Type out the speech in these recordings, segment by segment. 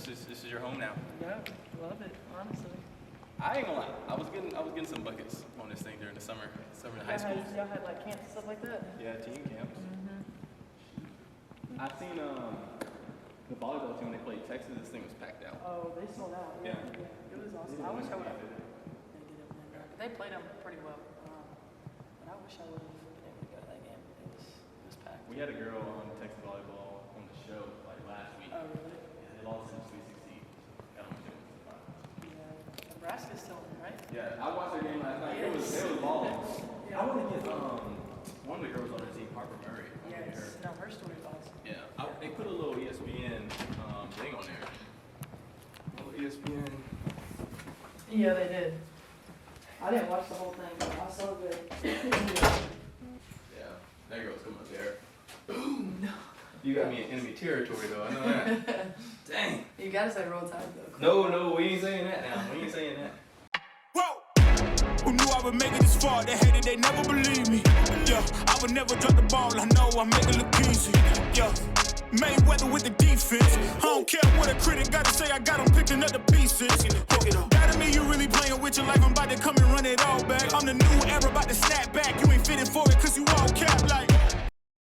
this is your home now. Yeah, love it, honestly. I ain't gonna lie. I was getting some buckets on this thing during the summer in high school. Y'all had like camps and stuff like that? Yeah, team camps. Mm-hmm. I've seen the volleyball team when they played Texas. This thing was packed out. Oh, they sold out. Yeah. It was awesome. I wish I would have. They played them pretty well. But I wish I would have been able to go to that game. It was packed. We had a girl on Texas volleyball on the show like last week. Oh, really? Yeah, they lost in the Sweet 16. Got them to Yeah. Nebraska's still in, right? Yeah, I watched their game last night. It was balling. Yeah. I want to get one of the girls on their team, Harper Murray. Yes. No, her story is awesome. Yeah, they put a little ESPN thing on there. A little ESPN. Yeah, they did. I didn't watch the whole thing, but I saw good. Yeah, that girl's coming up there. Boom! No. You got me in enemy territory, though. I know that. Dang. You gotta say roll tide, though. No, we ain't saying that now. We ain't saying that. Whoa! Who knew I would make it this far? They hated, they never believed me. Yeah, I would never drop the ball. I know I make it look easy. Yeah. Mayweather with the defense. I don't care what a critic gotta say, I got them picking up the pieces. That to me, you really playing with your life. I'm about to come and run it all back. I'm the new era, about to snap back. You ain't fitting for it, cause you all cap like.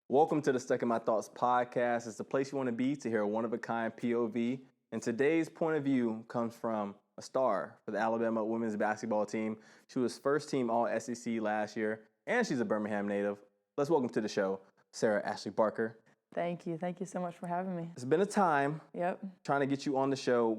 Welcome to the Stuck in My Thoughts podcast. It's the place you want to be to hear a one-of-a-kind POV. And today's point of view comes from a star for the Alabama women's basketball team. She was first team All-SEC last year, and she's a Birmingham native. Let's welcome to the show, Sarah Ashlee Barker. Thank you. Thank you so much for having me. It's been a time trying to get you on the show.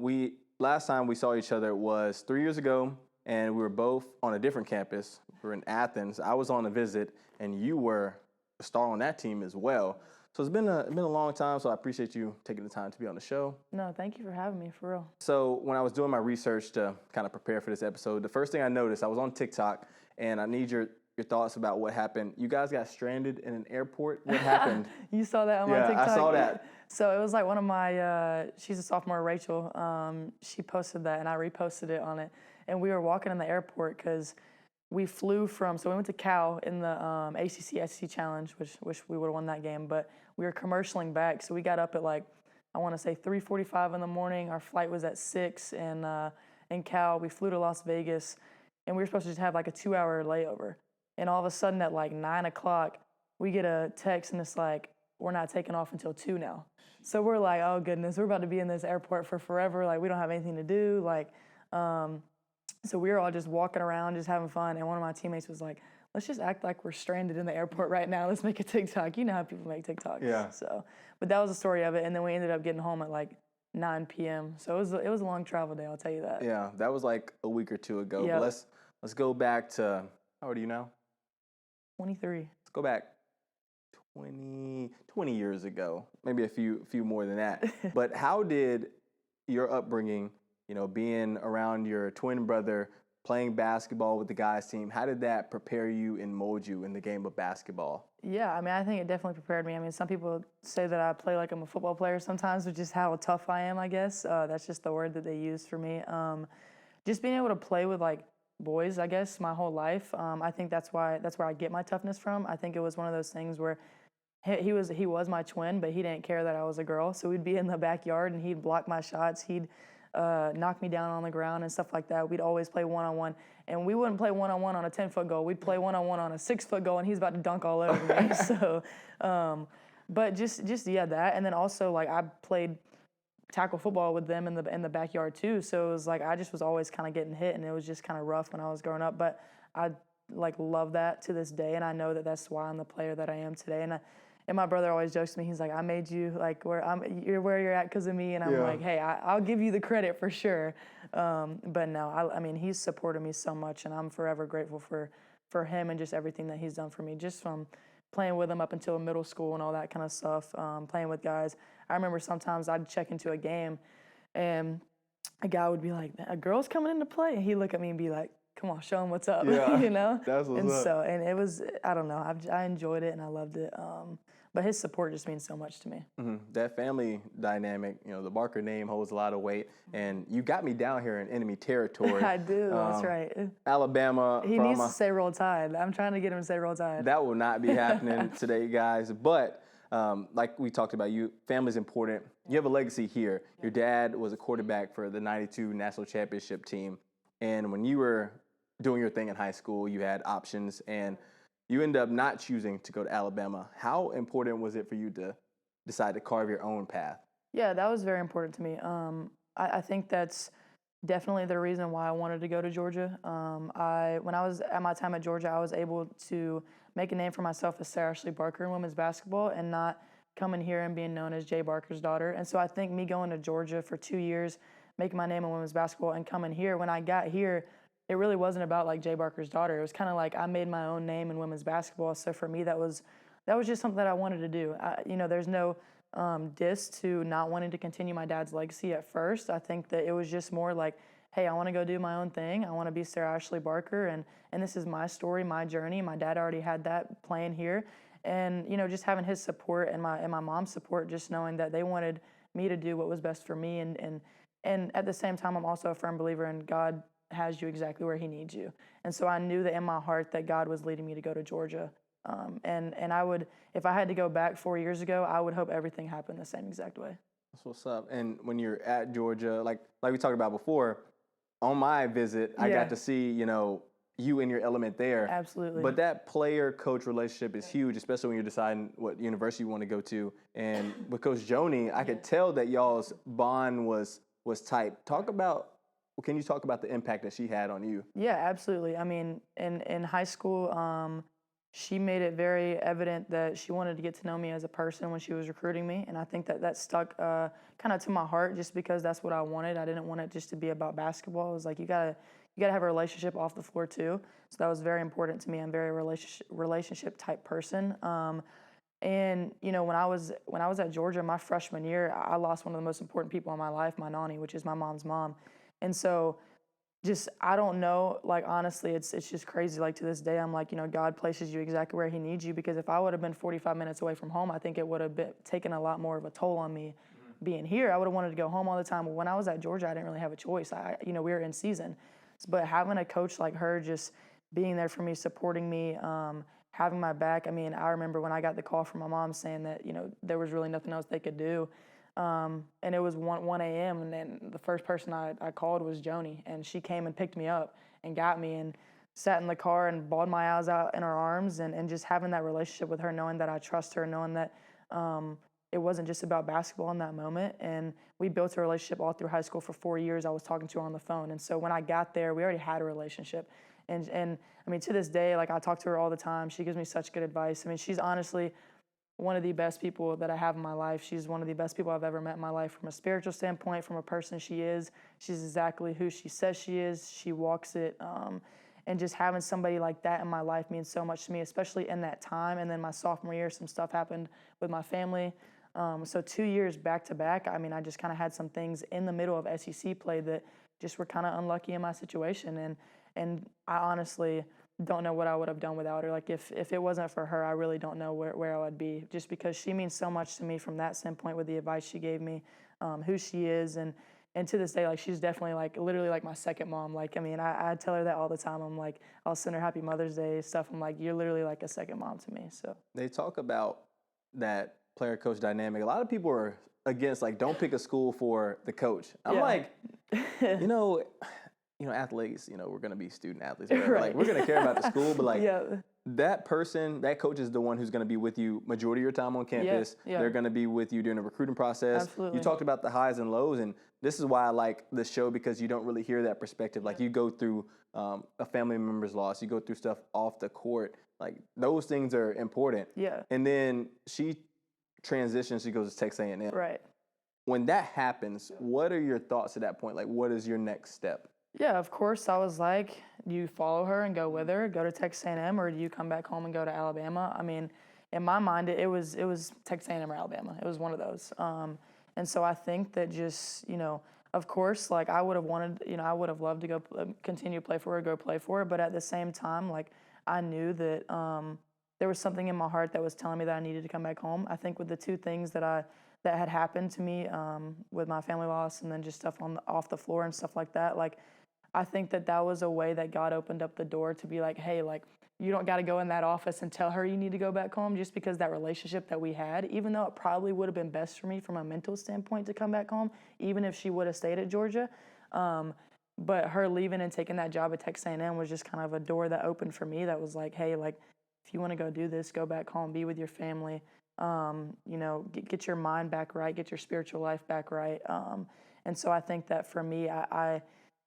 Last time we saw each other was 3 years ago, and we were both on a different campus. We were in Athens. I was on a visit, and you were a star on that team as well. So it's been a long time, so I appreciate you taking the time to be on the show. No, thank you for having me, for real. So when I was doing my research to kind of prepare for this episode, the first thing I noticed, I was on TikTok, and I need your thoughts about what happened. You guys got stranded in an airport. What happened? You saw that on my TikTok? Yeah, I saw that. So it was like one of my, she's a sophomore, Rachel. She posted that, and I reposted it on it. And we were walking in the airport because we flew so we went to Cal in the ACC SEC Challenge, which we would have won that game, but we were commercialing back. So we got up at like, I want to say 3:45 in the morning. Our flight was at 6 in Cal. We flew to Las Vegas, and we were supposed to just have like a 2-hour layover. And all of a sudden at like 9 o'clock, we get a text and it's like, we're not taking off until 2 now. So we're like, oh goodness, we're about to be in this airport for forever. Like we don't have anything to do. Like, so we were all just walking around, just having fun. And one of my teammates was like, let's just act like we're stranded in the airport right now. Let's make a TikTok. You know how people make TikToks. Yeah. So, but that was the story of it. And then we ended up getting home at like 9 p.m. So it was a long travel day, I'll tell you that. Yeah, that was like a week or two ago. Yep. But let's go back to, how old are you now? 23. Let's go back 20 years ago, maybe a few more than that. But how did your upbringing, being around your twin brother, playing basketball with the guys team, how did that prepare you and mold you in the game of basketball? Yeah, I mean, I think it definitely prepared me. I mean, some people say that I play like I'm a football player sometimes, which is how tough I am, I guess. That's just the word that they use for me. Just being able to play with like boys, I guess, my whole life. I think that's where I get my toughness from. I think it was one of those things where he was my twin, but he didn't care that I was a girl. So we'd be in the backyard and he'd block my shots. He'd knock me down on the ground and stuff like that. We'd always play one-on-one, and we wouldn't play one-on-one on a 10-foot goal. We'd play one-on-one on a 6-foot goal, and he's about to dunk all over me. So, but just that, and then also like I played tackle football with them in the backyard too. So it was like I just was always kind of getting hit, and it was just kind of rough when I was growing up. But I like love that to this day, and I know that that's why I'm the player that I am today. And my brother always jokes to me, he's like, I made you like you're where you're at because of me. And I'm like, hey, I'll give you the credit for sure. But no, I mean, he's supported me so much, and I'm forever grateful for him and just everything that he's done for me, just from playing with him up until middle school and all that kind of stuff, playing with guys. I remember sometimes I'd check into a game, and a guy would be like, a girl's coming into play? And he'd look at me and be like, come on, show him what's up, you know? That's what's up. So, and it was, I don't know, I enjoyed it and I loved it. But his support just means so much to me. Mm-hmm. That family dynamic, the Barker name holds a lot of weight. And you got me down here in enemy territory. I do, that's right. Alabama. He needs to say Roll Tide. I'm trying to get him to say Roll Tide. That will not be happening today, guys. But like we talked about, family's important. You have a legacy here. Your dad was a quarterback for the '92 national championship team, and when you were doing your thing in high school, you had options, and you ended up not choosing to go to Alabama. How important was it for you to decide to carve your own path? Yeah, that was very important to me. I think that's definitely the reason why I wanted to go to Georgia. When I was at my time at Georgia, I was able to make a name for myself as Sarah Ashlee Barker in women's basketball and not coming here and being known as Jay Barker's daughter. And so I think me going to Georgia for 2 years, making my name in women's basketball, and coming here, when I got here, it really wasn't about like Jay Barker's daughter. It was kind of like I made my own name in women's basketball. So for me, that was just something that I wanted to do. There's no diss to not wanting to continue my dad's legacy at first. I think that it was just more like, hey, I want to go do my own thing. I want to be Sarah Ashlee Barker, and this is my story, my journey. My dad already had that plan here, and just having his support and my mom's support, just knowing that they wanted me to do what was best for me, and at the same time, I'm also a firm believer in God has you exactly where He needs you, and so I knew that in my heart that God was leading me to go to Georgia. And I would, if I had to go back 4 years ago, I would hope everything happened the same exact way. That's what's up. And when you're at Georgia, like we talked about before, on my visit, I got to see, you in your element there. Absolutely. But that player-coach relationship is huge, especially when you're deciding what university you want to go to. And with Coach Joni, I could tell that y'all's bond was tight. Can you talk about the impact that she had on you? Yeah, absolutely. I mean, in high school, she made it very evident that she wanted to get to know me as a person when she was recruiting me, and I think that stuck kind of to my heart just because that's what I wanted. I didn't want it just to be about basketball. It was like you gotta have a relationship off the floor too. So that was very important to me. I'm a very relationship type person. And when I was at Georgia my freshman year, I lost one of the most important people in my life, my nanny, which is my mom's mom, and so. I don't know, like, honestly, it's just crazy. Like, to this day, I'm like, God places you exactly where He needs you, because if I would have been 45 minutes away from home, I think it would have taken a lot more of a toll on me being here. I would have wanted to go home all the time. But when I was at Georgia, I didn't really have a choice. We were in season. But having a coach like her just being there for me, supporting me, having my back. I mean, I remember when I got the call from my mom saying that, there was really nothing else they could do. And it was 1 a.m. and then the first person I called was Joni, and she came and picked me up and got me and sat in the car and bawled my eyes out in her arms, and just having that relationship with her, knowing that I trust her, knowing that it wasn't just about basketball in that moment. And we built a relationship all through high school for 4 years. I was talking to her on the phone, and so when I got there, we already had a relationship. And I mean, to this day, like, I talk to her all the time. She gives me such good advice. I mean, she's honestly one of the best people that I have in my life. She's one of the best people I've ever met in my life from a spiritual standpoint, from a person she is. She's exactly who she says she is. She walks it. And just having somebody like that in my life means so much to me, especially in that time. And then my sophomore year, some stuff happened with my family. So 2 years back to back, I mean, I just kind of had some things in the middle of SEC play that just were kind of unlucky in my situation. And I honestly don't know what I would have done without her. Like, if it wasn't for her, I really don't know where I would be, just because she means so much to me from that standpoint with the advice she gave me, who she is. And to this day, like, she's definitely, like, literally like my second mom. Like, I mean, I tell her that all the time. I'm like, I'll send her Happy Mother's Day stuff. I'm like, you're literally like a second mom to me. So They talk about that player-coach dynamic. A lot of people are against, like, don't pick a school for the coach. I'm like, athletes, we're going to be student athletes. Right. Like, we're going to care about the school, but, like, that person, that coach is the one who's going to be with you majority of your time on campus. Yeah. They're going to be with you during the recruiting process. Absolutely. You talked about the highs and lows, and this is why I like the show, because you don't really hear that perspective. Like, you go through a family member's loss. You go through stuff off the court. Like, those things are important. Yeah. And then she transitions. She goes to Texas A&M. Right. When that happens, what are your thoughts at that point? Like, what is your next step? Yeah, of course. I was like, do you follow her and go with her, go to Texas A&M, or do you come back home and go to Alabama? I mean, in my mind, it was Texas A&M or Alabama. It was one of those. And so I think that just, of course, like, I would have wanted, I would have loved to go continue to play for her, go play for her. But at the same time, like, I knew that there was something in my heart that was telling me that I needed to come back home. I think with the two things that had happened to me with my family loss and then just stuff off the floor and stuff like that, like, I think that was a way that God opened up the door to be like, hey, like, you don't got to go in that office and tell her you need to go back home, just because that relationship that we had, even though it probably would have been best for me from a mental standpoint to come back home, even if she would have stayed at Georgia. But her leaving and taking that job at Texas A&M was just kind of a door that opened for me that was like, hey, like, if you want to go do this, go back home, be with your family, you know, get your mind back right, get your spiritual life back right. And so I think that for me,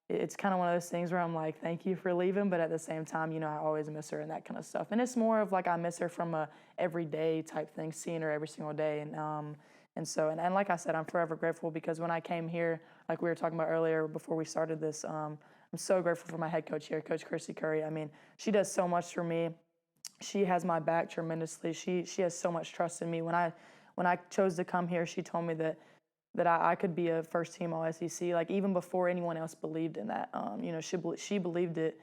it's kind of one of those things where I'm like, thank you for leaving, but at the same time, you know, I always miss her and that kind of stuff. And it's more of like I miss her from a everyday type thing, seeing her every single day. And so like I said, I'm forever grateful, because when I came here, like we were talking about earlier before we started this, I'm so grateful for my head coach here, Coach Chrissy Curry. I mean, she does so much for me. She has my back tremendously. She has so much trust in me. When I chose to come here, she told me that I could be a first-team All-SEC, like even before anyone else believed in that. You know, she believed it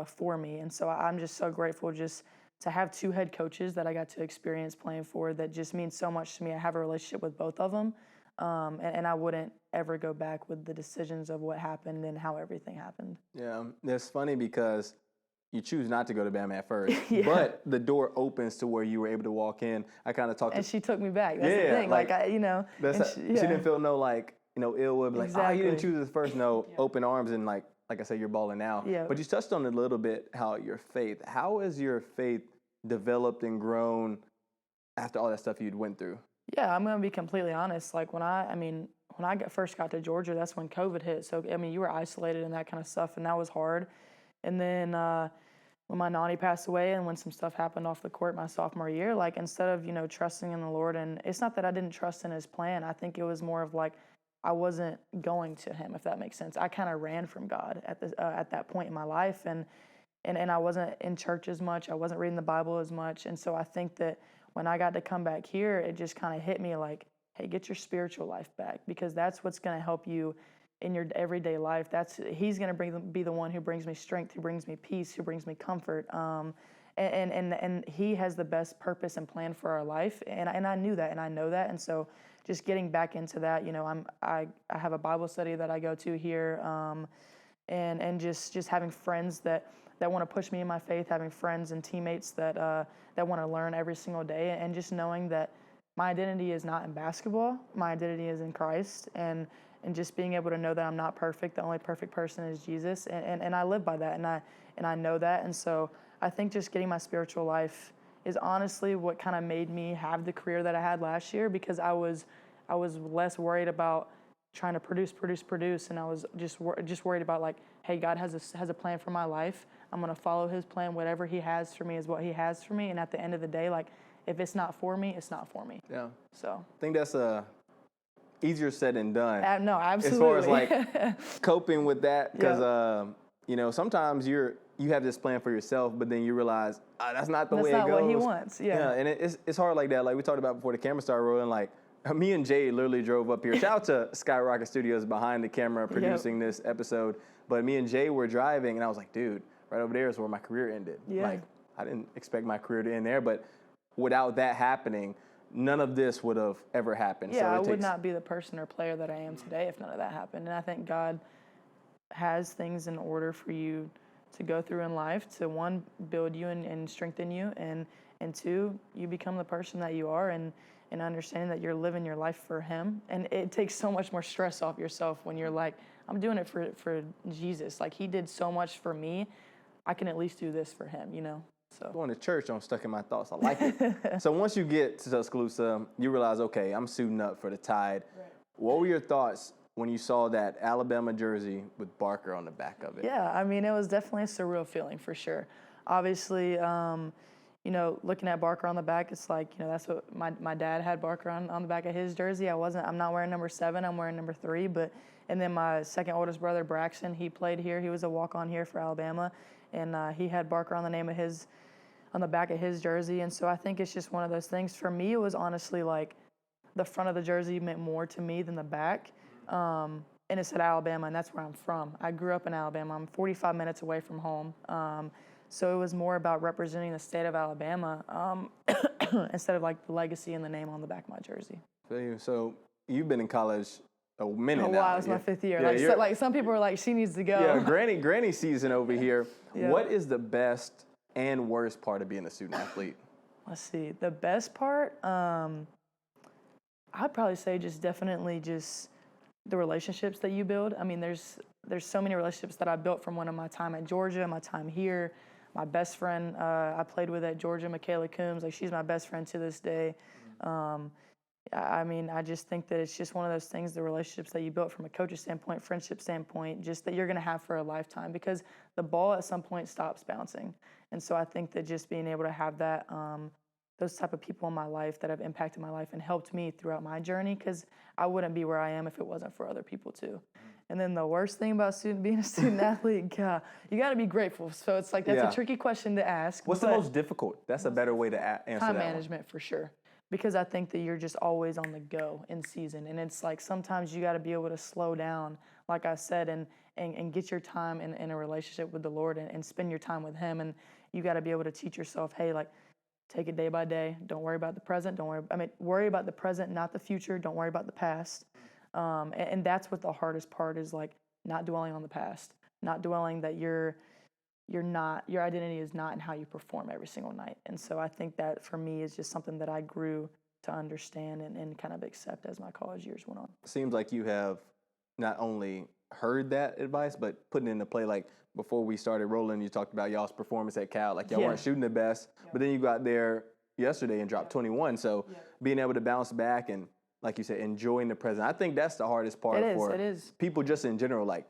for me, and so I'm just so grateful just to have two head coaches that I got to experience playing for. That just means so much to me. I have a relationship with both of them, and I wouldn't ever go back with the decisions of what happened and how everything happened. Yeah, it's funny because you choose not to go to Bama at first, Yeah. but the door opens to where you were able to walk in. I kind of talked And to she took me back. That's Yeah, the thing. like, You know, she didn't feel no like, you know, ill will, like, oh, you didn't Exactly. choose this first. No, open arms, and like I said, you're balling now. Yeah. But you touched on it a little bit, how your faith. How has your faith developed and grown after all that stuff you'd went through? Yeah, I'm gonna be completely honest. Like when I first got to Georgia, that's when COVID hit. So I mean, you were isolated and that kind of stuff, and that was hard. And then when my nanny passed away, and when some stuff happened off the court my sophomore year, like instead of, you know, trusting in the Lord, and it's not that I didn't trust in His plan. I think it was more of like I wasn't going to Him, if that makes sense. I kind of ran from God at that point in my life, and I wasn't in church as much. I wasn't reading the Bible as much, and so I think that when I got to come back here, it just kind of hit me like, hey, get your spiritual life back, because that's what's going to help you in your everyday life. He's going to be the one who brings me strength, who brings me peace, who brings me comfort. And He has the best purpose and plan for our life. And I knew that, and I know that. And so just getting back into that, you know, I have a Bible study that I go to here, and just having friends that want to push me in my faith, having friends and teammates that want to learn every single day, and just knowing that my identity is not in basketball, my identity is in Christ, and just being able to know that I'm not perfect. The only perfect person is Jesus, and I live by that, and I know that. And so I think just getting my spiritual life is honestly what kind of made me have the career that I had last year, because I was less worried about trying to produce, and I was just worried about like, hey, God has a plan for my life. I'm gonna follow His plan. Whatever He has for me is what He has for me. And at the end of the day, like, if it's not for me, it's not for me. Yeah. So I think that's easier said than done. no, absolutely. As far as like coping with that, because you know, sometimes you have this plan for yourself, but then you realize that's not the way it goes. That's not what He wants. Yeah. And it's hard like that. Like we talked about before the camera started rolling. Like me and Jay literally drove up here. Shout out to Skyrocket Studios behind the camera producing this episode. But me and Jay were driving, and I was like, dude, right over there is where my career ended. Yeah. Like I didn't expect my career to end there, but without that happening, none of this would have ever happened. Yeah, so I would not be the person or player that I am today if none of that happened. And I think God has things in order for you to go through in life to, one, build you and strengthen you, and two, you become the person that you are, and understanding that you're living your life for Him. And it takes so much more stress off yourself when you're like, I'm doing it for Jesus. Like, He did so much for me, I can at least do this for Him, you know? So going to church, I'm stuck in my thoughts. I like it. So once you get to Tuscaloosa, you realize, okay, I'm suiting up for the Tide. Right. What were your thoughts when you saw that Alabama jersey with Barker on the back of it? Yeah, I mean, it was definitely a surreal feeling for sure. Obviously, you know, looking at Barker on the back, it's like, you know, that's what my dad had Barker on the back of his jersey. I'm not wearing number 7, I'm wearing number 3. And then my second oldest brother, Braxton, he played here. He was a walk-on here for Alabama, and he had Barker on the back of his jersey. And so I think it's just one of those things. For me, it was honestly like the front of the jersey meant more to me than the back. And it said Alabama, and that's where I'm from. I grew up in Alabama. I'm 45 minutes away from home. So it was more about representing the state of Alabama instead of like the legacy and the name on the back of my jersey. So you've been in college a minute now. Wow, it's my 5th year. Yeah, like some people are like, she needs to go. Yeah, granny season over here. Yeah. What is the best and worst part of being a student athlete? Let's see. The best part, I'd probably say definitely the relationships that you build. I mean, there's so many relationships that I built from one of my time at Georgia, my time here. My best friend I played with at Georgia, Michaela Coombs, like she's my best friend to this day. I mean, I just think that it's just one of those things, the relationships that you built from a coach's standpoint, friendship standpoint, just that you're going to have for a lifetime, because the ball at some point stops bouncing. And so I think that just being able to have that, those type of people in my life that have impacted my life and helped me throughout my journey, because I wouldn't be where I am if it wasn't for other people too. And then the worst thing about being a student athlete, God, you got to be grateful. So it's like, that's a tricky question to ask. What's the most difficult? That's a better way to answer that. Time management for sure. Because I think that you're just always on the go in season. And it's like sometimes you got to be able to slow down, like I said, and get your time in a relationship with the Lord and spend your time with Him. And you got to be able to teach yourself, hey, like, take it day by day. Don't worry about the present. Worry about the present, not the future. Don't worry about the past. And that's what the hardest part is, like, not dwelling on the past, not dwelling that your identity is not in how you perform every single night. And so I think that for me is just something that I grew to understand and kind of accept as my college years went on. Seems like you have not only heard that advice, but putting it into play. Like before we started rolling, you talked about y'all's performance at Cal. Like y'all weren't shooting the best, but then you got there yesterday and dropped 21. So being able to bounce back and, like you said, enjoying the present. I think that's the hardest part for people just in general. Like,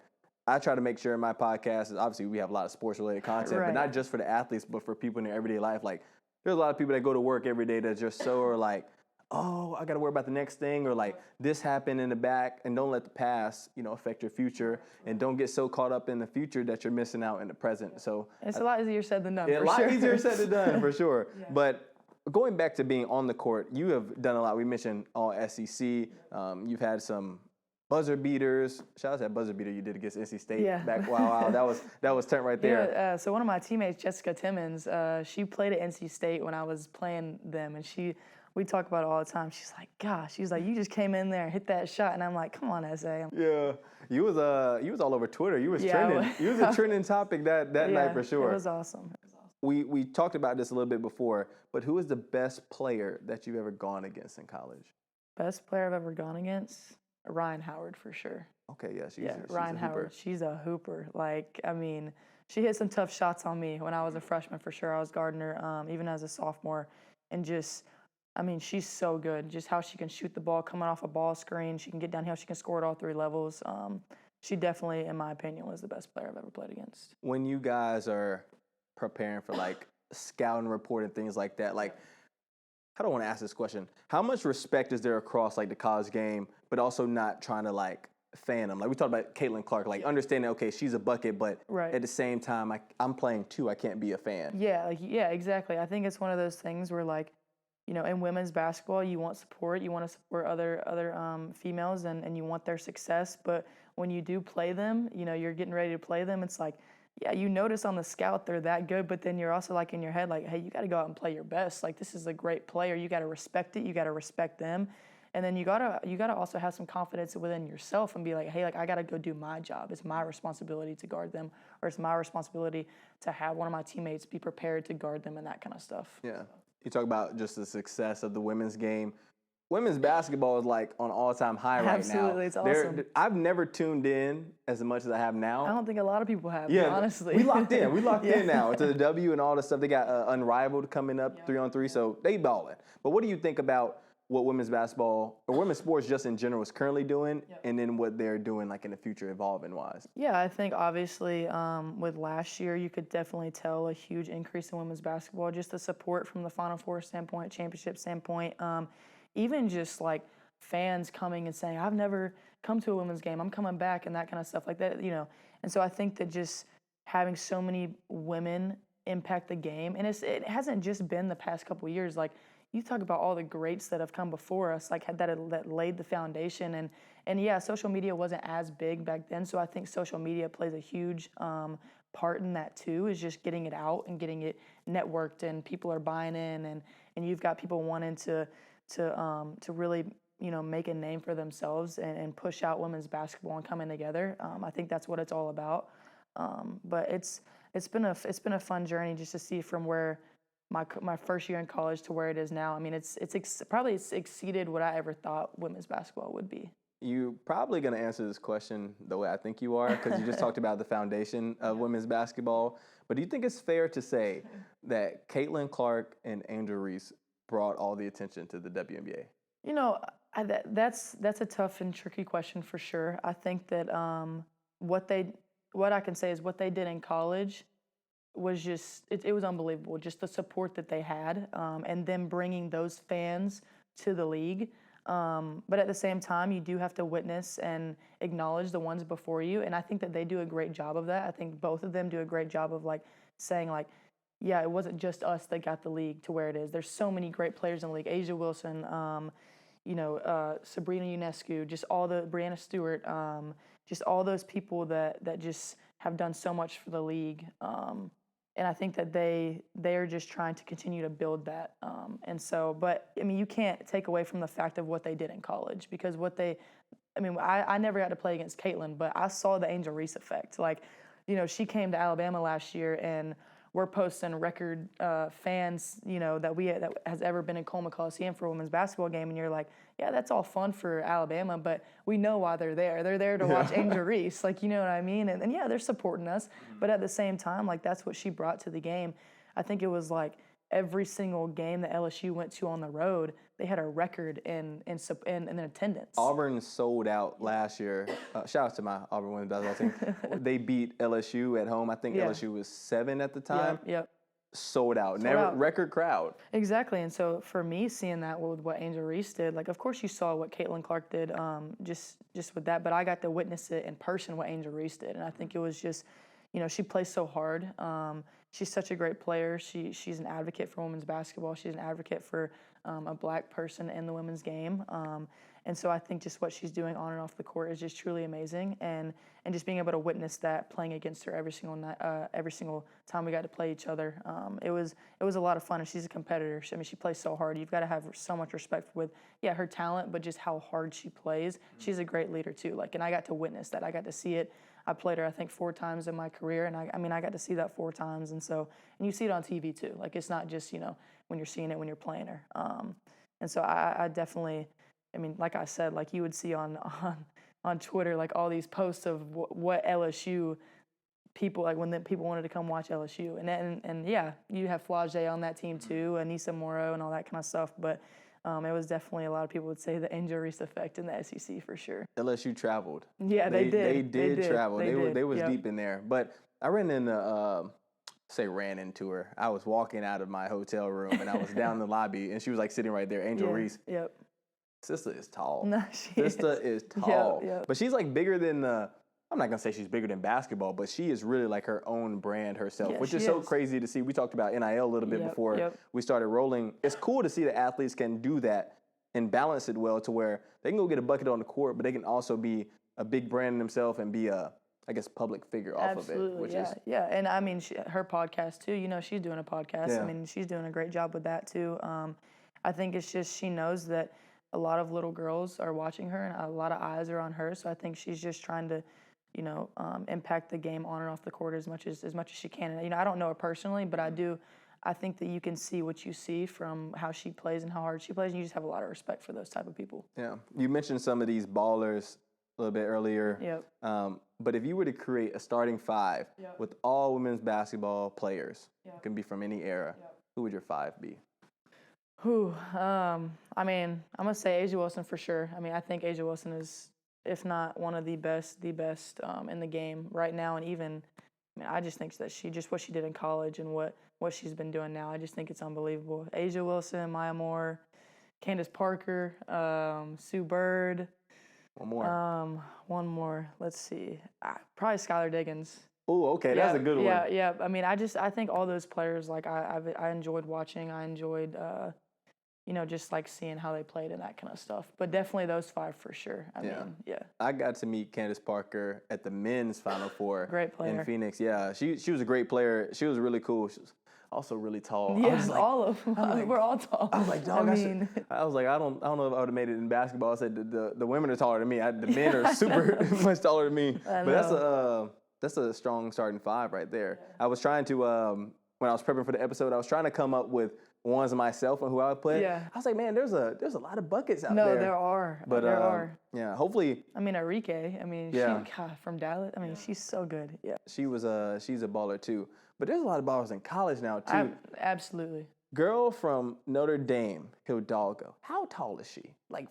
I try to make sure in my podcast, obviously we have a lot of sports-related content, but not just for the athletes, but for people in their everyday life. Like, there's a lot of people that go to work every day that just so are like, oh, I got to worry about the next thing, or like this happened in the back, and don't let the past, affect your future, and don't get so caught up in the future that you're missing out in the present. So it's a lot easier said than done. A lot easier said than done, for sure. But going back to being on the court, you have done a lot. We mentioned all SEC. You've had some buzzer beaters. Shout out to that buzzer beater you did against NC State back. Wow, that was turnt right there. Yeah, so one of my teammates, Jessica Timmons, she played at NC State when I was playing them, and we talk about it all the time. She's like, gosh, she's like, you just came in there and hit that shot, and I'm like, come on, SA. Yeah, you was all over Twitter. You was trending. You was a trending topic that night for sure. It was awesome. We talked about this a little bit before, but who is the best player that you've ever gone against in college? Best player I've ever gone against? Ryan Howard, for sure. Okay, she's Ryan Howard. She's a hooper. Like, I mean, she hit some tough shots on me when I was a freshman, for sure. I was guarding her, even as a sophomore. And she's so good. Just how she can shoot the ball coming off a ball screen. She can get downhill. She can score at all three levels. She definitely, in my opinion, was the best player I've ever played against. When you guys are preparing for, like, scouting report and things like that, like, I don't want to ask this question. How much respect is there across, like, the college game, but also not trying to, like, fan them? Like, we talked about Caitlin Clark, like, understanding, okay, she's a bucket, but at the same time, I'm playing too. I can't be a fan. Yeah, exactly. I think it's one of those things where, like, in women's basketball, you want support. You want to support other females, and you want their success. But when you do play them, you're getting ready to play them, it's like, yeah, you notice on the scout they're that good, but then you're also like in your head like, hey, you got to go out and play your best. Like, this is a great player. You got to respect it. You got to respect them. And then you gotta also have some confidence within yourself and be like, hey, like, I got to go do my job. It's my responsibility to guard them, or it's my responsibility to have one of my teammates be prepared to guard them and that kind of stuff. Yeah. You talk about just the success of the women's game. Women's basketball is like on all-time high right now. Absolutely, it's awesome. I've never tuned in as much as I have now. I don't think a lot of people have, honestly. We locked in. We locked in now to the W and all the stuff. They got Unrivaled coming up 3-on-3, so they balling. But what do you think about what women's basketball or women's sports just in general is currently doing, and then what they're doing like in the future evolving-wise? Yeah, I think obviously with last year, you could definitely tell a huge increase in women's basketball, just the support from the Final Four standpoint, championship standpoint. Even just like fans coming and saying, I've never come to a women's game, I'm coming back, and that kind of stuff like that, And so I think that just having so many women impact the game, and it hasn't just been the past couple of years. Like, you talk about all the greats that have come before us, like that laid the foundation. And yeah, social media wasn't as big back then, so I think social media plays a huge part in that too, is just getting it out and getting it networked, and people are buying in, and you've got people wanting to really, make a name for themselves and push out women's basketball and coming together. I think that's what it's all about. But it's it's been a fun journey just to see from where my first year in college to where it is now. I mean, it's probably exceeded what I ever thought women's basketball would be. You're probably going to answer this question the way I think you are, because you just talked about the foundation of women's basketball. But do you think it's fair to say that Caitlin Clark and Angel Reese brought all the attention to the WNBA? You know, that's a tough and tricky question for sure. I think that what I can say is what they did in college was just, it was unbelievable, just the support that they had, and them bringing those fans to the league. But at the same time, you do have to witness and acknowledge the ones before you, and I think that they do a great job of that. I think both of them do a great job of like saying like, yeah, it wasn't just us that got the league to where it is. There's so many great players in the league. Asia Wilson, Sabrina Ionescu, just all the Brianna Stewart, just all those people that just have done so much for the league. And I think that they are just trying to continue to build that. But I mean, you can't take away from the fact of what they did in college, because I never got to play against Caitlin, but I saw the Angel Reese effect. Like, she came to Alabama last year, and we're posting record fans, that has ever been in Coleman Coliseum for a women's basketball game, and you're like, yeah, that's all fun for Alabama, but we know why they're there. They're there to watch Angel Reese, like, you know what I mean? And yeah, they're supporting us, but at the same time, like, that's what she brought to the game. I think it was like every single game that LSU went to on the road, they had a record in attendance. Auburn sold out last year. Shout out to my Auburn women's basketball team. They beat LSU at home. I think LSU was 7 at the time. Yep. Sold out. Record crowd. Exactly. And so for me, seeing that with what Angel Reese did, like, of course you saw what Caitlin Clark did, just with that, but I got to witness it in person what Angel Reese did, and I think it was just, she plays so hard. She's such a great player. She's an advocate for women's basketball. She's an advocate for a black person in the women's game. And so I think just what she's doing on and off the court is just truly amazing. And just being able to witness that, playing against her every single night, every single time we got to play each other, it was a lot of fun. And she's a competitor. She plays so hard. You've got to have so much respect with her talent, but just how hard she plays. She's a great leader too. And I got to witness that. I got to see it. I played her, I think, 4 times in my career, and I got to see that 4 times, and you see it on TV too. Like, it's not just when you're seeing it when you're playing her. And so I definitely, like I said, like you would see on Twitter, like all these posts of what LSU people, like when people wanted to come watch LSU, and yeah, you have Flage on that team too, Anissa Morrow and all that kind of stuff, but. It was definitely, a lot of people would say, the Angel Reese effect in the SEC for sure. LSU traveled. Yeah, they did. They did travel. They was deep in there. But I ran into her. I was walking out of my hotel room, and I was down in the lobby, and she was like sitting right there, Angel Reese. Yep. Sister is tall. No, Sister is tall. Yep. But she's like bigger than I'm not going to say she's bigger than basketball, but she is really like her own brand herself, which is so crazy to see. We talked about NIL a little bit before we started rolling. It's cool to see that athletes can do that and balance it well to where they can go get a bucket on the court, but they can also be a big brand in themselves and be a, public figure off of it. Which is And her podcast too, she's doing a podcast. Yeah. She's doing a great job with that too. I think it's just she knows that a lot of little girls are watching her and a lot of eyes are on her. So I think she's just trying to impact the game on and off the court as much as she can. And I don't know her personally, but I think that you can see what you see from how she plays and how hard she plays, and you just have a lot of respect for those type of people. Yeah. You mentioned some of these ballers a little bit earlier. Yep. But if you were to create a starting 5 with all women's basketball players, it can be from any era, who would your 5 be? I'm going to say Asia Wilson for sure. I think Asia Wilson is, if not one of the best in the game right now. And even, I just think that what she did in college and what she's been doing now, I just think it's unbelievable. Asia Wilson, Maya Moore, Candace Parker, Sue Bird. One more. Let's see. Probably Skylar Diggins. Oh, okay. That's a good one. Yeah. I think all those players, like, I enjoyed watching. I enjoyed, just like seeing how they played and that kind of stuff. But definitely those 5 for sure. I got to meet Candace Parker at the men's Final Four. Great player. In Phoenix. Yeah, she was a great player. She was really cool. She was also really tall. Yes, all of them. We're all tall. I was like, dog, I was like, I don't know if I would have made it in basketball. I said the women are taller than me. The men are super much taller than me. But that's a strong starting five right there. I was trying to when I was prepping for the episode, I was trying to come up with ones myself and who I would put. Yeah. I was like, man, there's a lot of buckets out No, there. there are. But there are. yeah, hopefully. I mean, Enrique. I mean, Yeah. God, from Dallas. I mean, she's so good. Yeah. She's a baller too. But there's a lot of ballers in college now too. Absolutely. Girl from Notre Dame, Hidalgo. How tall is she? Like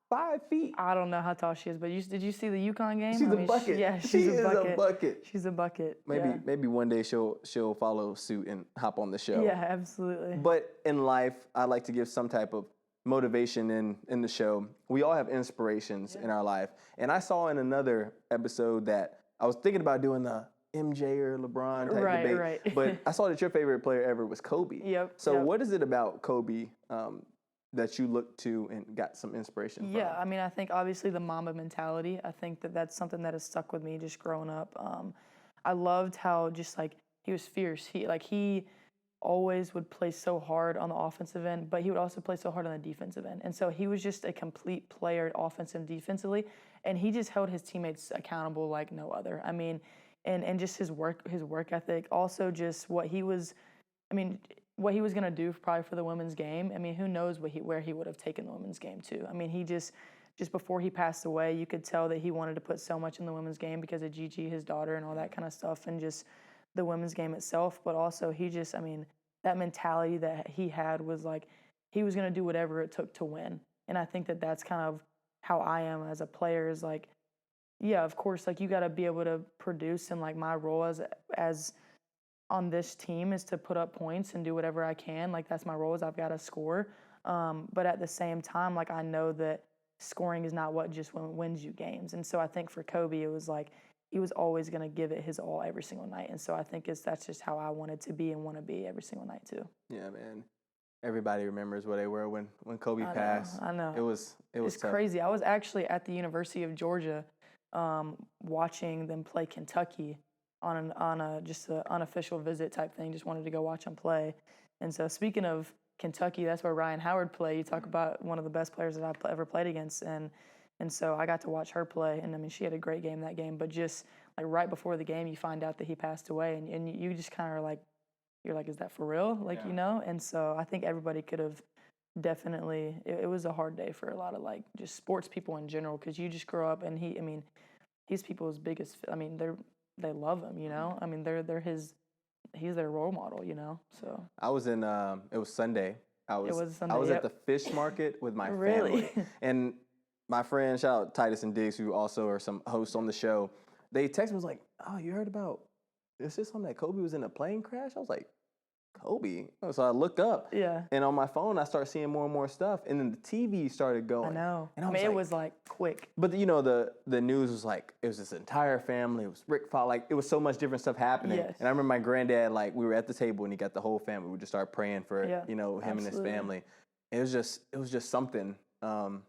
5 feet. I don't know how tall she is, but did you see the UConn game? She's a bucket. She's she a is bucket. a bucket. She's a bucket. Maybe one day she'll follow suit and hop on the show. Yeah, absolutely. But in life, I like to give some type of motivation in the show. We all have inspirations in our life. And I saw in another episode that I was thinking about doing the MJ or LeBron type debate. Right. But I saw that your favorite player ever was Kobe. Yep. So what is it about Kobe that you look to and got some inspiration from? Yeah, I mean, I think obviously the Mamba mentality. I think that's something that has stuck with me just growing up. I loved how just like he was fierce. He always would play so hard on the offensive end, but he would also play so hard on the defensive end. And so he was just a complete player, offensive and defensively, and he just held his teammates accountable like no other. I mean, and just his work ethic, also just what he was going to do probably for the women's game. I mean, who knows where he would have taken the women's game to. I mean, he just before he passed away, you could tell that he wanted to put so much in the women's game because of Gigi, his daughter, and all that kind of stuff, and just the women's game itself. But also that mentality that he had was like he was going to do whatever it took to win. And I think that that's kind of how I am as a player is like, yeah, of course, like you got to be able to produce, and like my role as on this team is to put up points and do whatever I can. Like that's my role is I've got to score. But at the same time, like I know that scoring is not what just wins you games. And so I think for Kobe, it was like he was always going to give it his all every single night. And so I think that's just how I wanted to be and want to be every single night too. Yeah, man. Everybody remembers where they were when Kobe passed. I know. It was It's tough. crazy. I was actually at the University of Georgia watching them play Kentucky on just an unofficial visit type thing. Just wanted to go watch them play. And so speaking of Kentucky, that's where Ryan Howard played. You talk about one of the best players that I've ever played against. And so I got to watch her play. And I mean, she had a great game that game. But just like right before the game, you find out that he passed away. And you just kind of are like, you're like, is that for real? Like, you know? And so I think everybody could have definitely, it was a hard day for a lot of like just sports people in general. Because you just grow up and he's people's biggest, they love him, you know? I mean, he's their role model, you know? So I was in, it was Sunday. I was Sunday, at the fish market with my Really? family. And my friend, shout out Titus and Diggs, who also are some hosts on the show, they texted me, was like, oh, you heard about, is this something that Kobe was in a plane crash? I was like, Kobe? So I look up. Yeah. And on my phone, I start seeing more and more stuff. And then the TV started going. I know. And It was like quick. But you know, the news was like, it was this entire family. It was Rick Fowler. Like, it was so much different stuff happening. Yes. And I remember my granddad, like, we were at the table and he got the whole family. We just started praying for, him absolutely. and his family. It was just something. Kind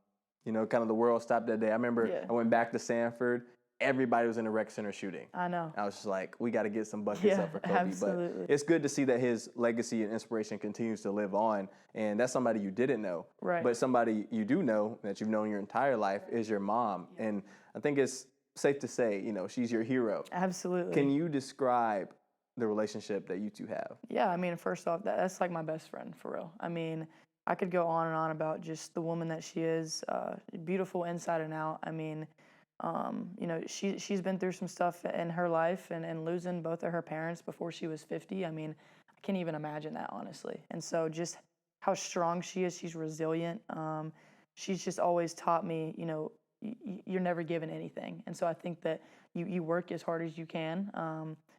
of the world stopped that day. I remember I went back to Sanford. Everybody was in the rec center shooting. I know. I was just like, we got to get some buckets up for Kobe. Absolutely. But it's good to see that his legacy and inspiration continues to live on. And that's somebody you didn't know. Right. But somebody you do know that you've known your entire life is your mom. Yeah. And I think it's safe to say, she's your hero. Absolutely. Can you describe the relationship that you two have? Yeah, I mean, first off, that's like my best friend, for real. I mean, I could go on and on about just the woman that she is, beautiful inside and out. I mean, she's been through some stuff in her life and losing both of her parents before she was 50. I mean, I can't even imagine that, honestly. And so just how strong she is, she's resilient. She's just always taught me, you're never given anything. And so I think that you work as hard as you can.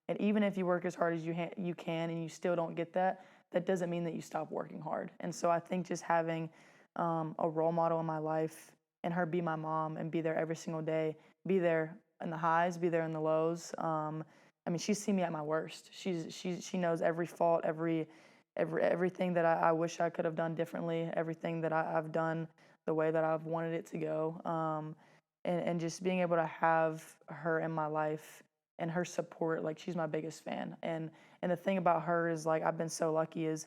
And even if you work as hard as you can and you still don't get that doesn't mean that you stop working hard. And so I think just having a role model in my life and her be my mom and be there every single day, be there in the highs, be there in the lows. I mean, she's seen me at my worst. She knows every fault, everything that I wish I could have done differently, everything that I've done the way that I've wanted it to go. And just being able to have her in my life and her support, like she's my biggest fan. And the thing about her is like I've been so lucky is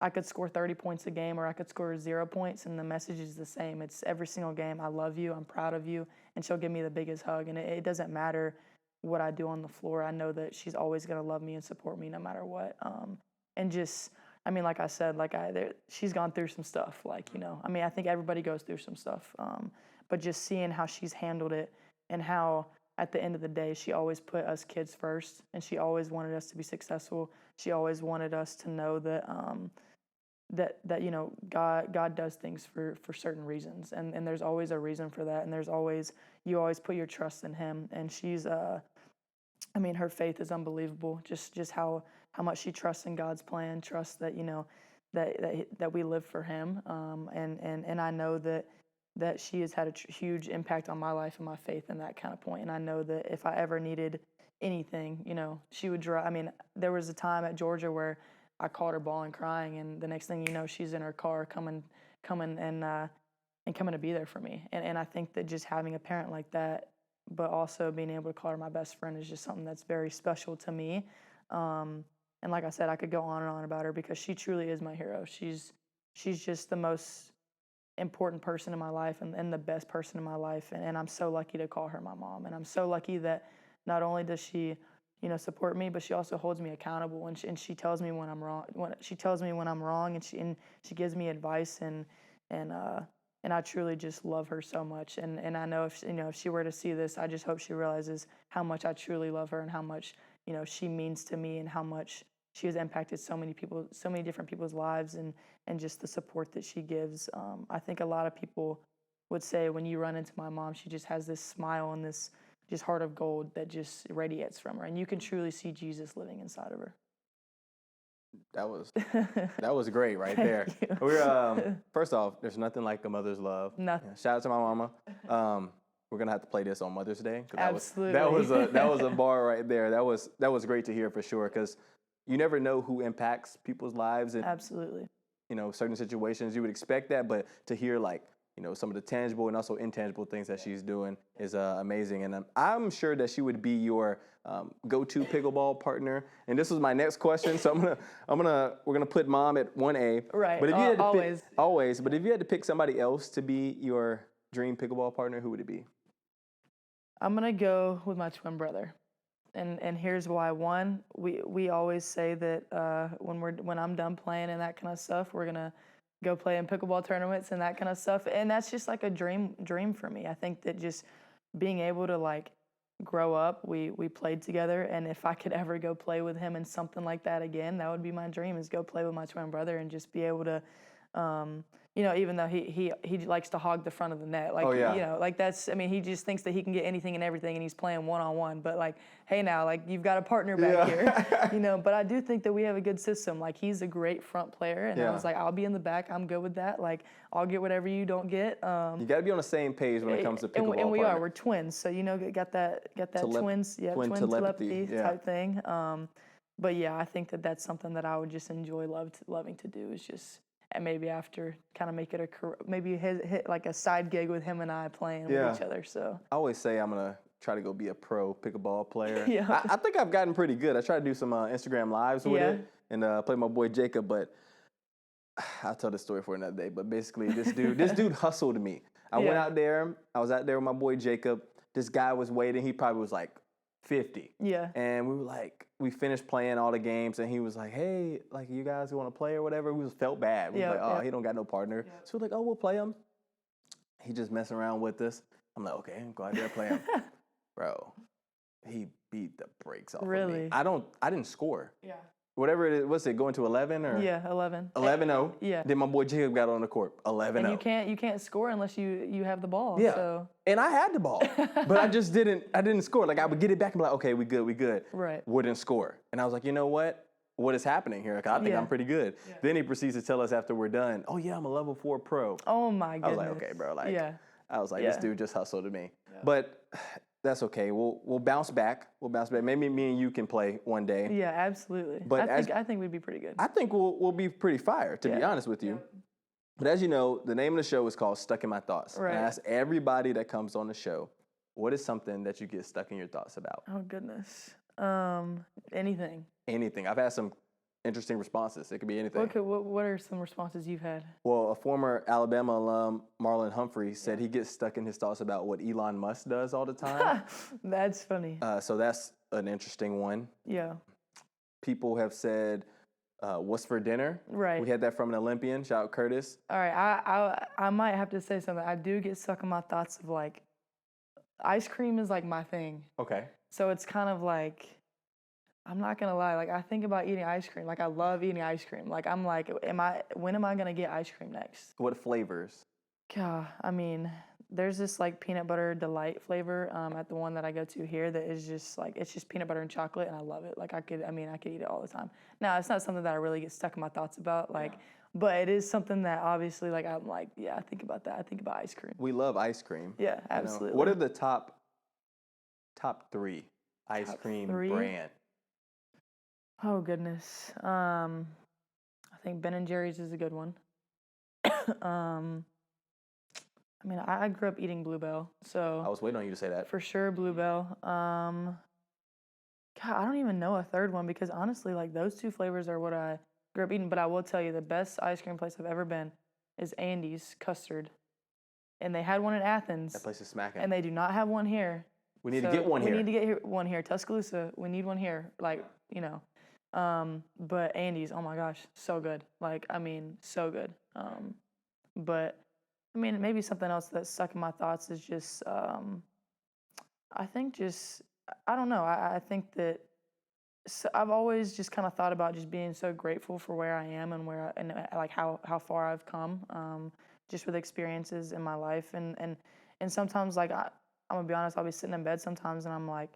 I could score 30 points a game or I could score 0 points and the message is the same. It's every single game. I love you. I'm proud of you. And she'll give me the biggest hug. And it doesn't matter what I do on the floor. I know that she's always going to love me and support me no matter what. And just, I mean, like I said, she's gone through some stuff. Like, you know, I mean, I think everybody goes through some stuff. But just seeing how she's handled it and how at the end of the day, she always put us kids first, and she always wanted us to be successful. She always wanted us to know that that you know, God does things for certain reasons, and there's always a reason for that, and you always put your trust in Him. And she's I mean, her faith is unbelievable. Just how much she trusts in God's plan, trusts that, you know, that we live for Him, and I know that she has had a huge impact on my life and my faith in that kind of point. And I know that if I ever needed anything, you know, she would drive. I mean, there was a time at Georgia where I called her bawling, crying, and the next thing you know, she's in her car coming to be there for me. And I think that just having a parent like that, but also being able to call her my best friend, is just something that's very special to me. And like I said, I could go on and on about her because she truly is my hero. She's just the most important person in my life and the best person in my life. And I'm so lucky to call her my mom. And I'm so lucky that not only does she, you know, support me, but she also holds me accountable, and she tells me when I'm wrong. She tells me when I'm wrong, and she gives me advice, and I truly just love her so much. And I know if she were to see this, I just hope she realizes how much I truly love her and how much, you know, she means to me and how much she has impacted so many people, so many different people's lives, and just the support that she gives. I think a lot of people would say when you run into my mom, she just has this smile and this just heart of gold that just radiates from her, and you can truly see Jesus living inside of her. That was great right there. We're first off, there's nothing like a mother's love. Nothing. Shout out to my mama. We're gonna have to play this on Mother's Day. Absolutely. That was a bar right there. That was great to hear for sure, because you never know who impacts people's lives. And, absolutely. You know, certain situations you would expect that, but to hear, like, you know, some of the tangible and also intangible things that she's doing is amazing. And I'm sure that she would be your go-to pickleball partner. And this was my next question, so we're gonna put Mom at 1A. Right. But if you had to always. But if you had to pick somebody else to be your dream pickleball partner, who would it be? I'm gonna go with my twin brother. And here's why. One, we always say that when I'm done playing and that kind of stuff, we're gonna go play in pickleball tournaments and that kind of stuff. And that's just like a dream for me. I think that just being able to, like, grow up, we played together, and if I could ever go play with him in something like that again, that would be my dream, is go play with my twin brother and just be able to, you know, even though he likes to hog the front of the net, like, you know, like that's, I mean, he just thinks that he can get anything and everything, and he's playing one-on-one, but like, hey, now, like, you've got a partner back here, you know. But I do think that we have a good system. Like, he's a great front player, and I was like, I'll be in the back, I'm good with that. Like, I'll get whatever you don't get. You got to be on the same page when it comes to pickleball. And we're twins, so, you know, got that twin telepathy type thing. But yeah, I think that that's something that I would just enjoy loving to do, is just, and maybe after kind of make it a career, maybe hit like a side gig with him and I playing with each other. So I always say I'm gonna try to go be a pro pickleball player. Yeah. I think I've gotten pretty good. I try to do some Instagram lives with it and play my boy Jacob, but I'll tell the story for another day. But basically, this dude hustled me. I went out there. I was out there with my boy Jacob. This guy was waiting. He probably was like 50. Yeah. And we finished playing all the games, and he was like, hey, like, you guys want to play or whatever? We felt bad. We was like, oh, he don't got no partner. Yeah. So we're like, oh, we'll play him. He just messing around with us. I'm like, okay, go out there and play him. Bro, he beat the brakes off of me. I didn't score. Yeah. Whatever it is, what's it, going to 11 or? Yeah, 11. 11-0. Yeah. Then my boy Jacob got on the court, 11-0. And you can't score unless you have the ball. Yeah. So. And I had the ball, but I didn't score. Like, I would get it back and be like, okay, we good. Right. Wouldn't score. And I was like, you know what? What is happening here? Like, I think I'm pretty good. Yeah. Then he proceeds to tell us after we're done, oh yeah, I'm a level 4 pro. Oh my goodness. I was like, okay, bro. Like, I was like, this dude just hustled to me. Yeah. But that's okay. We'll bounce back. Maybe me and you can play one day. Yeah, absolutely. But I think we'd be pretty good. I think we'll be pretty fire, to be honest with you. Yeah. But as you know, the name of the show is called Stuck in My Thoughts. Right. And I ask everybody that comes on the show, what is something that you get stuck in your thoughts about? Oh goodness. Anything. Anything. I've had some interesting responses. It could be anything. What are some responses you've had? Well, a former Alabama alum, Marlon Humphrey, said he gets stuck in his thoughts about what Elon Musk does all the time. That's funny. So that's an interesting one. Yeah. People have said, what's for dinner? Right. We had that from an Olympian. Shout out Curtis. All right, I might have to say something. I do get stuck in my thoughts of like, ice cream is like my thing. Okay. So it's kind of like, I'm not gonna lie, like I think about eating ice cream. Like I love eating ice cream. Like I'm like, when am I gonna get ice cream next? What flavors? God, I mean, there's this like peanut butter delight flavor at the one that I go to here that is just like, it's just peanut butter and chocolate, and I love it. Like I could eat it all the time. Now, it's not something that I really get stuck in my thoughts about, like, but it is something that obviously, like, I'm like, yeah, I think about that. I think about ice cream. We love ice cream. Yeah, absolutely. You know, what are the top 3 ice cream brand? Oh, goodness. I think Ben & Jerry's is a good one. I mean, I grew up eating Bluebell, so... I was waiting on you to say that. For sure, Bluebell. God, I don't even know a third one because honestly, like, those 2 flavors are what I grew up eating. But I will tell you, the best ice cream place I've ever been is Andy's Custard. And they had one in Athens. That place is smacking. And they do not have one here. We need to get one here. We need to get one here. Tuscaloosa, we need one here. Like, you know. But Andy's, oh my gosh, so good. Like, I mean, so good. But, I mean, maybe something else that's stuck in my thoughts is just, I think just, I don't know. I think that I've always just kind of thought about just being so grateful for where I am and like how far I've come, just with experiences in my life. And sometimes, like, I'm gonna be honest, I'll be sitting in bed sometimes and I'm like,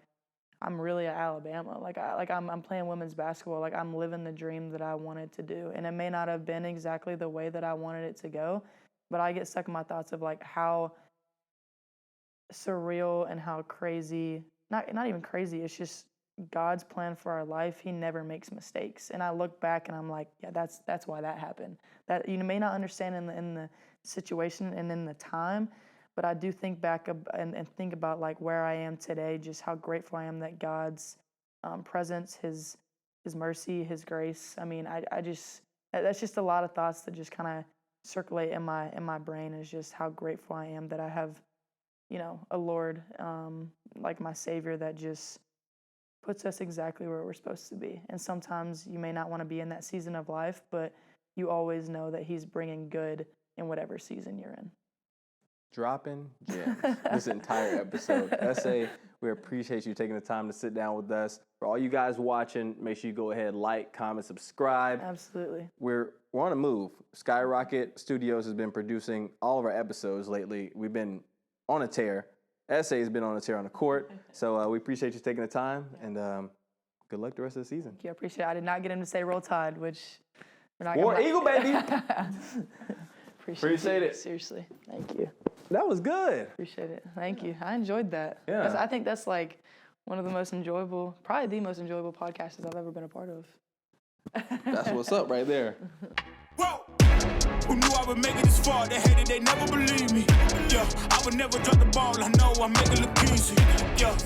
I'm really at Alabama. I'm playing women's basketball. Like, I'm living the dream that I wanted to do. And it may not have been exactly the way that I wanted it to go, but I get stuck in my thoughts of like how surreal and how crazy, not even crazy, it's just God's plan for our life. He never makes mistakes. And I look back and I'm like, yeah, that's why that happened. That you may not understand in the situation and in the time, but I do think back and think about like where I am today, just how grateful I am that God's presence, His mercy, His grace. I mean, I just, that's just a lot of thoughts that just kind of circulate in my brain, is just how grateful I am that I have, you know, a Lord like my Savior that just puts us exactly where we're supposed to be. And sometimes you may not want to be in that season of life, but you always know that He's bringing good in whatever season you're in. Dropping gems this entire episode. SA, we appreciate you taking the time to sit down with us. For all you guys watching, make sure you go ahead, like, comment, subscribe. Absolutely. We're on a move. Skyrocket Studios has been producing all of our episodes lately. We've been on a tear. SA has been on a tear on the court. So we appreciate you taking the time, and good luck the rest of the season. Thank you. I appreciate it. I did not get him to say Roll Tide, which we're not War Eagle, baby! Appreciate it. Seriously. Thank you. That was good. Appreciate it. Thank you. I enjoyed that. Yeah. I think that's like one of the most enjoyable, probably the most enjoyable podcasts I've ever been a part of. That's what's up right there. Whoa! Who knew I would make it this far? They hated, they never believe me. Yeah, I would never drop the ball. I know I make it look easy. Yeah.